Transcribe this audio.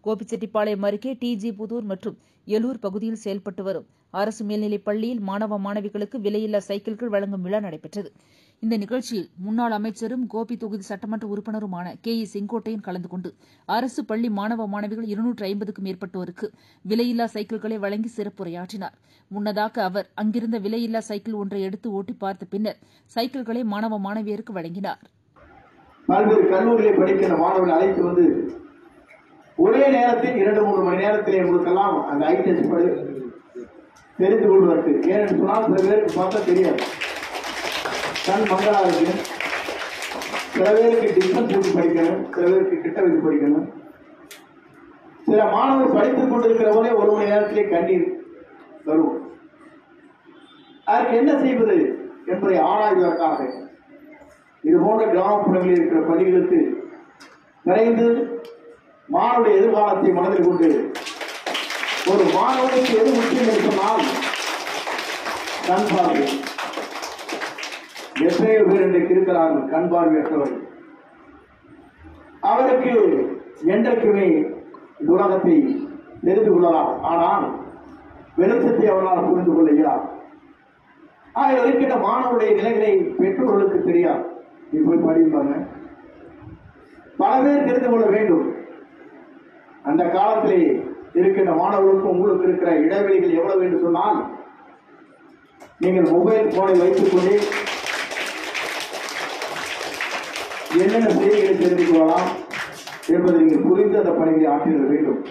கோபிச்செட்டிப்பாளையம் அருகே டிஜி புதூர் மற்றும் எலூர் பகுதியில் செயல்பட்டு வரும் அரசு மேல்நிலைப் பள்ளியில் மாணவ மாணவிகளுக்கு விலையில்லா சைக்கிள்கள் வழங்கும் விழா நடைபெற்றது. இந்த நிகழ்ச்சியில் முன்னாள் அமைச்சரும் கோபி தொகுதி சட்டமன்ற உறுப்பினருமான செங்கோட்டையன் கலந்து கொண்டு அரசு பள்ளி மாணவ மாணவிகள் 250க்கும் மேற்பட்டோருக்கு விலையில்லா சைக்கிள்களை வழங்கி சிறப்புரையாற்றினார். முன்னதாக அவர் அங்கிருந்த விலையில்லா சைக்கிள் ஒன்றை எடுத்து ஓட்டி பார்த்த பின்னர் சைக்கிள்களை மாணவ மாணவியருக்கு வழங்கினார். பல்வேறு கல்லூரியில் படிக்கிற மாணவர்கள் அழைத்து வந்து ஒரே நேரத்தில் 2-3 மணி நேரத்திலே உங்களுக்கெல்லாம் அந்த ஐடென்ஸ் தெரிந்து கொள்வதற்கு. ஏனென்று சொன்னால் சில பேருக்கு பார்த்தா தெரியாது, கண் மங்களா இருக்கு, சில பேருக்கு டிஸ்டன்ஸ் வச்சு படிக்கணும், சில பேருக்கு கிட்ட வச்சு படிக்கணும். சில மாணவர்கள் படித்துக் கொண்டிருக்கிற போதே 1 மணி நேரத்திலே கண்ணீர் வரும். அதற்கு என்ன செய்வது என்பதை ஆராய்வதற்காக இது போன்ற கிராமப்புறங்களில் இருக்கிற பள்ளிகளுக்கு விரைந்து மாணவருடைய எதிர்காலத்தை மனதில் கொண்டு ஒரு மாணவனுக்கு எது முக்கியம் என்று சொன்னால் கண் பார்வை. எத்தனையோ பேர் இன்றைக்கு இருக்கிறார்கள் கண் பார்வையற்றவர்கள். அவருக்கு என்றைக்குமே உலகத்தை தெரிந்து கொள்ளலாம், ஆனால் வெளிச்சத்தை அவர்களால் புரிந்து கொள்ள இயலாது. இருக்கின்ற மாணவருடைய நிலைகளை பெற்றோர்களுக்கு தெரியாது. நீ போய் படிப்பாங்க, பல பேர் தெரிந்து கொள்ள வேண்டும். அந்த காலத்திலே இருக்கின்ற மாணவர்களுக்கும் உங்களுக்கு இருக்கிற இடைவெளிகள் எவ்வளவு என்று சொன்னால், நீங்கள் மொபைல் போனை வைத்துக் கொண்டே என்னென்ன செய்திகளை தெரிந்து கொள்ளலாம் என்பதை நீங்கள் புரிந்து அந்த பணிகளை ஆற்றிட வேண்டும்.